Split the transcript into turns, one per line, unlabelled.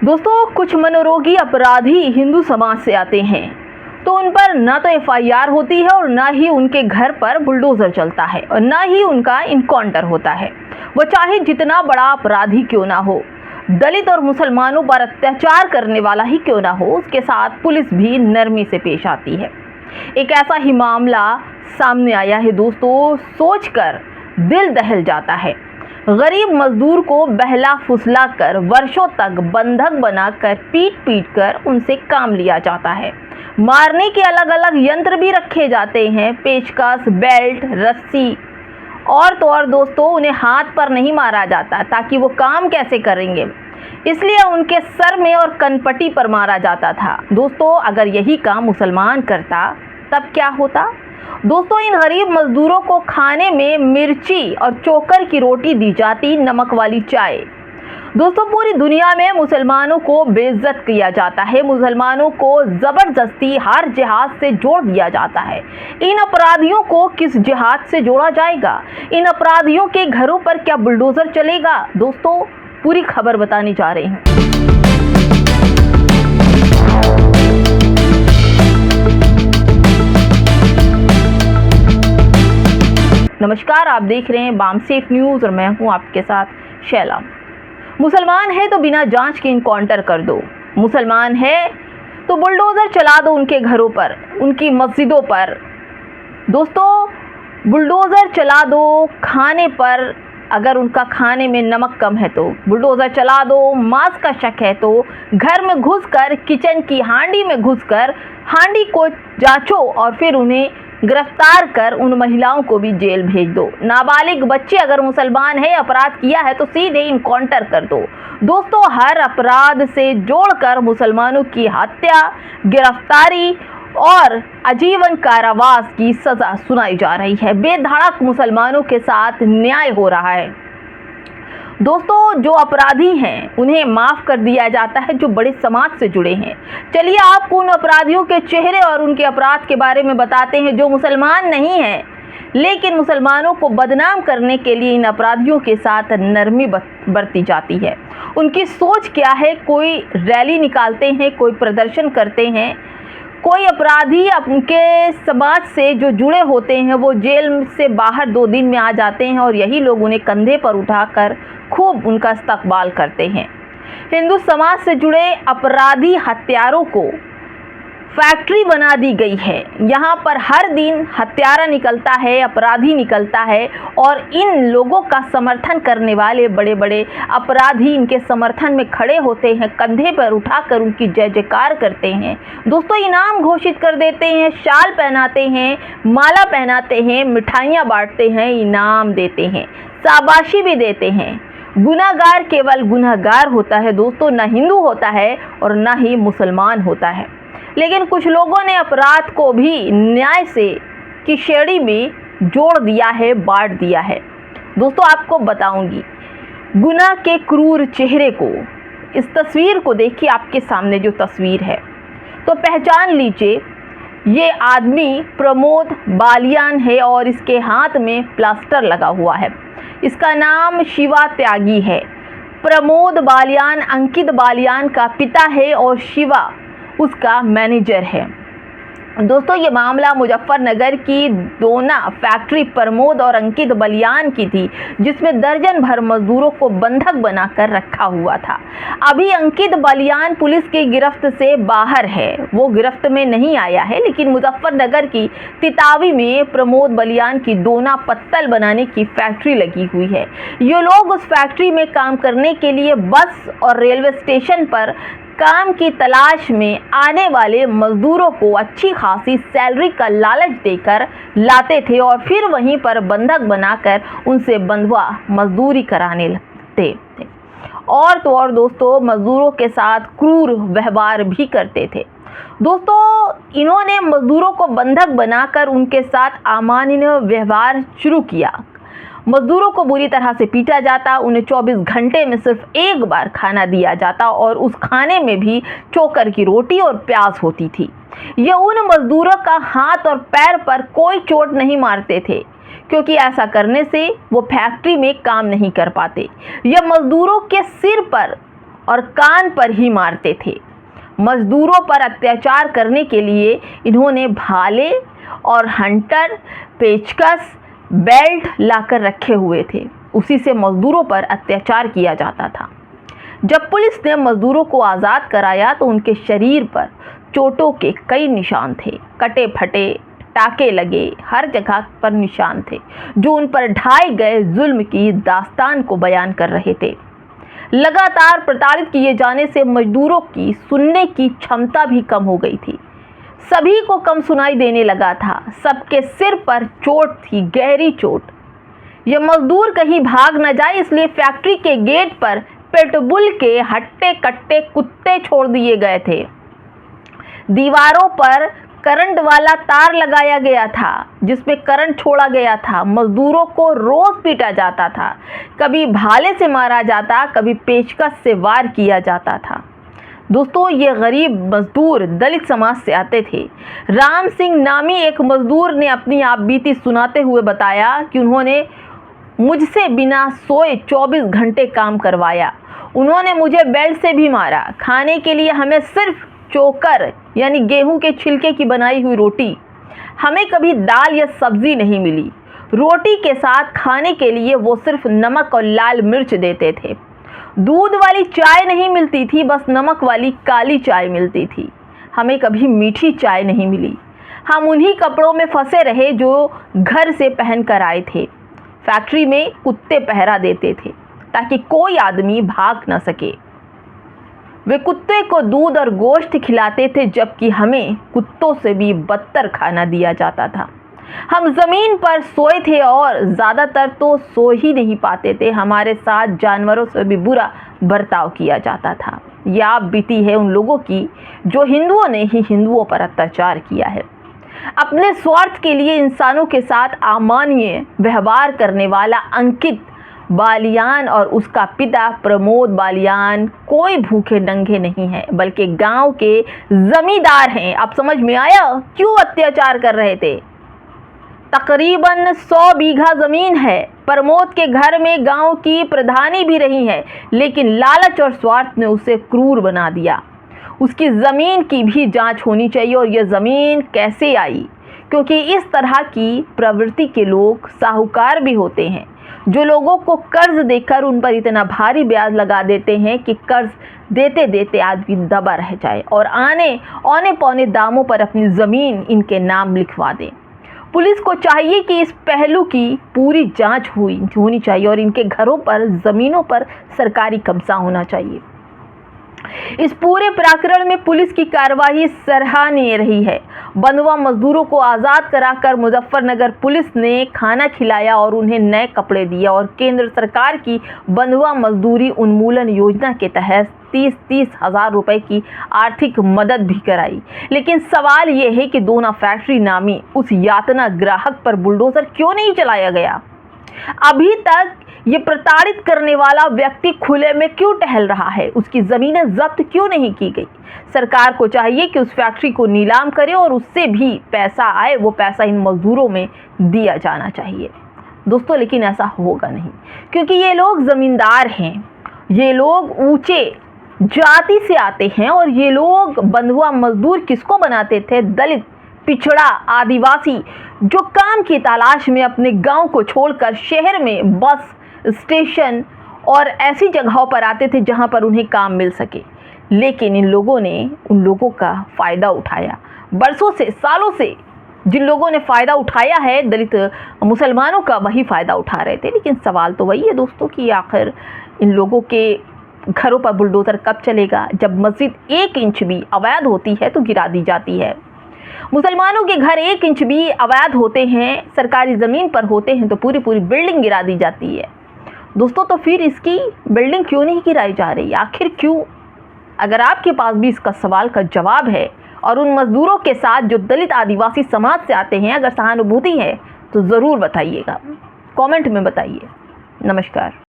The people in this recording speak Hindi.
दोस्तों, कुछ मनोरोगी अपराधी हिंदू समाज से आते हैं तो उन पर ना तो एफआईआर होती है और ना ही उनके घर पर बुलडोजर चलता है और ना ही उनका इनकाउंटर होता है। वो चाहे जितना बड़ा अपराधी क्यों ना हो, दलित और मुसलमानों पर अत्याचार करने वाला ही क्यों ना हो, उसके साथ पुलिस भी नरमी से पेश आती है। एक ऐसा ही मामला सामने आया है दोस्तों, सोचकर दिल दहल जाता है। गरीब मजदूर को बहला फुसला कर वर्षों तक बंधक बनाकर पीट पीट कर उनसे काम लिया जाता है। मारने के अलग अलग यंत्र भी रखे जाते हैं, पेचकस, बेल्ट, रस्सी और तो और दोस्तों, उन्हें हाथ पर नहीं मारा जाता ताकि वो काम कैसे करेंगे, इसलिए उनके सर में और कनपट्टी पर मारा जाता था। दोस्तों, अगर यही काम मुसलमान करता तब क्या होता? दोस्तों, इन गरीब मजदूरों को खाने में मिर्ची और चोकर की रोटी दी जाती, नमक वाली चाय। दोस्तों, पूरी दुनिया में मुसलमानों को बेइज्जत किया जाता है, मुसलमानों को जबरदस्ती हर जिहाद से जोड़ दिया जाता है। इन अपराधियों को किस जिहाद से जोड़ा जाएगा? इन अपराधियों के घरों पर क्या बुलडोजर चलेगा? दोस्तों, पूरी खबर बताने जा रहे हैं। नमस्कार, आप देख रहे हैं बाम सेफ न्यूज़ और मैं हूं आपके साथ शैला। मुसलमान है तो बिना जांच के इनकाउंटर कर दो, मुसलमान है तो बुलडोज़र चला दो उनके घरों पर, उनकी मस्जिदों पर। दोस्तों, बुलडोज़र चला दो खाने पर, अगर उनका खाने में नमक कम है तो बुलडोज़र चला दो, मांस का शक है तो घर में घुसकर, किचन की हांडी में घुसकर हांडी को जांचो और फिर उन्हें गिरफ्तार कर उन महिलाओं को भी जेल भेज दो। नाबालिग बच्चे अगर मुसलमान है, अपराध किया है तो सीधे इनकाउंटर कर दो। दोस्तों, हर अपराध से जोड़कर मुसलमानों की हत्या, गिरफ्तारी और आजीवन कारावास की सजा सुनाई जा रही है। बेधड़क मुसलमानों के साथ न्याय हो रहा है। दोस्तों, जो अपराधी हैं उन्हें माफ़ कर दिया जाता है जो बड़े समाज से जुड़े हैं। चलिए आपको उन अपराधियों के चेहरे और उनके अपराध के बारे में बताते हैं जो मुसलमान नहीं हैं, लेकिन मुसलमानों को बदनाम करने के लिए इन अपराधियों के साथ नरमी बरती जाती है। उनकी सोच क्या है? कोई रैली निकालते हैं, कोई प्रदर्शन करते हैं, कोई अपराधी उनके समाज से जो जुड़े होते हैं वो जेल से बाहर 2 दिन में आ जाते हैं और यही लोग उन्हें कंधे पर उठाकर खूब उनका इस्तकबाल करते हैं। हिंदू समाज से जुड़े अपराधी हत्यारों को फैक्ट्री बना दी गई है। यहाँ पर हर दिन हत्यारा निकलता है, अपराधी निकलता है और इन लोगों का समर्थन करने वाले बड़े बड़े अपराधी इनके समर्थन में खड़े होते हैं, कंधे पर उठाकर उनकी जय जयकार करते हैं। दोस्तों, इनाम घोषित कर देते हैं, शाल पहनाते हैं, माला पहनाते हैं, मिठाइयाँ बांटते हैं, इनाम देते हैं, शाबाशी भी देते हैं। गुनहगार केवल गुनहगार होता है दोस्तों, ना हिंदू होता है और ना ही मुसलमान होता है। लेकिन कुछ लोगों ने अपराध को भी न्याय से की श्रेणी में जोड़ दिया है, बांट दिया है। दोस्तों, आपको बताऊंगी गुनाह के क्रूर चेहरे को। इस तस्वीर को देखिए, आपके सामने जो तस्वीर है तो पहचान लीजिए, ये आदमी प्रमोद बालियान है और इसके हाथ में प्लास्टर लगा हुआ है। इसका नाम शिवा त्यागी है। प्रमोद बालियान अंकित बालियान का पिता है और शिवा उसका मैनेजर है। दोस्तों, ये मामला मुजफ्फरनगर की दोना फैक्ट्री प्रमोद और अंकित बालियान की थी, जिसमें दर्जन भर मजदूरों को बंधक बनाकर रखा हुआ था। अभी अंकित बालियान पुलिस की गिरफ्त से बाहर है, वो गिरफ्त में नहीं आया है, लेकिन मुजफ्फरनगर की तितावी में प्रमोद बालियान की दोना पत्तल बनाने की फैक्ट्री लगी हुई है। ये लोग उस फैक्ट्री में काम करने के लिए बस और रेलवे स्टेशन पर काम की तलाश में आने वाले मजदूरों को अच्छी खासी सैलरी का लालच देकर लाते थे और फिर वहीं पर बंधक बनाकर उनसे बंधुआ मजदूरी कराने लगते थे और तो और दोस्तों, मजदूरों के साथ क्रूर व्यवहार भी करते थे। दोस्तों, इन्होंने मजदूरों को बंधक बनाकर उनके साथ अमानवीय व्यवहार शुरू किया। मजदूरों को बुरी तरह से पीटा जाता, उन्हें 24 घंटे में सिर्फ एक बार खाना दिया जाता और उस खाने में भी चोकर की रोटी और प्याज होती थी। ये उन मजदूरों का हाथ और पैर पर कोई चोट नहीं मारते थे, क्योंकि ऐसा करने से वो फैक्ट्री में काम नहीं कर पाते। यह मजदूरों के सिर पर और कान पर ही मारते थे। मजदूरों पर अत्याचार करने के लिए इन्होंने भाले और हंटर, पेचकस, बेल्ट लाकर रखे हुए थे। उसी से मजदूरों पर अत्याचार किया जाता था। जब पुलिस ने मजदूरों को आज़ाद कराया तो उनके शरीर पर चोटों के कई निशान थे। कटे फटे, टाके लगे, हर जगह पर निशान थे जो उन पर ढाए गए जुल्म की दास्तान को बयान कर रहे थे। लगातार प्रताड़ित किए जाने से मजदूरों की सुनने की क्षमता भी कम हो गई थी। सभी को कम सुनाई देने लगा था। सबके सिर पर चोट थी, गहरी चोट। ये मजदूर कहीं भाग न जाए इसलिए फैक्ट्री के गेट पर पिटबुल के हट्टे कट्टे कुत्ते छोड़ दिए गए थे। दीवारों पर करंट वाला तार लगाया गया था जिसमें करंट छोड़ा गया था। मजदूरों को रोज पीटा जाता था। कभी भाले से मारा जाता, कभी पेचकस से वार किया जाता था। दोस्तों, ये गरीब मजदूर दलित समाज से आते थे। राम सिंह नामी एक मजदूर ने अपनी आपबीती सुनाते हुए बताया कि उन्होंने मुझसे बिना सोए 24 घंटे काम करवाया। उन्होंने मुझे बेल्ट से भी मारा। खाने के लिए हमें सिर्फ चोकर यानी गेहूं के छिलके की बनाई हुई रोटी, हमें कभी दाल या सब्जी नहीं मिली। रोटी के साथ खाने के लिए वो सिर्फ नमक और लाल मिर्च देते थे। दूध वाली चाय नहीं मिलती थी, बस नमक वाली काली चाय मिलती थी। हमें कभी मीठी चाय नहीं मिली। हम उन्हीं कपड़ों में फंसे रहे जो घर से पहन कर आए थे। फैक्ट्री में कुत्ते पहरा देते थे ताकि कोई आदमी भाग न सके। वे कुत्ते को दूध और गोश्त खिलाते थे जबकि हमें कुत्तों से भी बदतर खाना दिया जाता था। हम ज़मीन पर सोए थे और ज़्यादातर तो सो ही नहीं पाते थे। हमारे साथ जानवरों से भी बुरा बर्ताव किया जाता था। यह आप बीती है उन लोगों की जो हिंदुओं ने ही हिंदुओं पर अत्याचार किया है। अपने स्वार्थ के लिए इंसानों के साथ अमानवीय व्यवहार करने वाला अंकित बालियान और उसका पिता प्रमोद बालियान कोई भूखे नंगे नहीं है बल्कि गांव के जमींदार हैं। अब समझ में आया क्यों अत्याचार कर रहे थे। तकरीबन 100 बीघा जमीन है। प्रमोद के घर में गांव की प्रधानी भी रही है, लेकिन लालच और स्वार्थ ने उसे क्रूर बना दिया। उसकी ज़मीन की भी जांच होनी चाहिए। और यह ज़मीन कैसे आई, क्योंकि इस तरह की प्रवृत्ति के लोग साहूकार भी होते हैं जो लोगों को कर्ज देकर उन पर इतना भारी ब्याज लगा देते हैं कि कर्ज देते देते आदमी दबा रह जाए और औने पौने दामों पर अपनी ज़मीन इनके नाम लिखवा दें। पुलिस को चाहिए कि इस पहलू की पूरी जांच होनी चाहिए और इनके घरों पर, ज़मीनों पर सरकारी कब्जा होना चाहिए। इस पूरे प्रकरण में पुलिस की कार्रवाई सराहनीय रही है। बंधुआ मजदूरों को आज़ाद कराकर मुजफ्फरनगर पुलिस ने खाना खिलाया और उन्हें नए कपड़े दिए और केंद्र सरकार की बंधुआ मजदूरी उन्मूलन योजना के तहत 30-30 हज़ार रुपए की आर्थिक मदद भी कराई। लेकिन सवाल ये है कि दोना फैक्ट्री नामी उस यातना ग्राहक पर बुलडोजर क्यों नहीं चलाया गया। अभी तक ये प्रताड़ित करने वाला व्यक्ति खुले में क्यों टहल रहा है, उसकी ज़मीनें जब्त क्यों नहीं की गई। सरकार को चाहिए कि उस फैक्ट्री को नीलाम करे और उससे भी पैसा आए, वो पैसा इन मजदूरों में दिया जाना चाहिए दोस्तों। लेकिन ऐसा होगा नहीं, क्योंकि ये लोग ज़मींदार हैं, ये लोग ऊंचे जाति से आते हैं और ये लोग बंधुआ मजदूर किसको बनाते थे, दलित, पिछड़ा, आदिवासी जो काम की तलाश में अपने गांव को छोड़कर शहर में बस स्टेशन और ऐसी जगहों पर आते थे जहां पर उन्हें काम मिल सके। लेकिन इन लोगों ने उन लोगों का फ़ायदा उठाया। बरसों से, सालों से जिन लोगों ने फ़ायदा उठाया है, दलित मुसलमानों का वही फ़ायदा उठा रहे थे। लेकिन सवाल तो वही है दोस्तों कि आखिर इन लोगों के घरों पर बुलडोज़र कब चलेगा। जब मस्जिद 1 इंच भी अवैध होती है तो गिरा दी जाती है। मुसलमानों के घर 1 इंच भी अवैध होते हैं, सरकारी ज़मीन पर होते हैं तो पूरी बिल्डिंग गिरा दी जाती है दोस्तों। तो फिर इसकी बिल्डिंग क्यों नहीं गिराई जा रही, आखिर क्यों? अगर आपके पास भी इसका सवाल का जवाब है और उन मजदूरों के साथ जो दलित आदिवासी समाज से आते हैं अगर सहानुभूति है तो ज़रूर बताइएगा, कमेंट में बताइए। नमस्कार।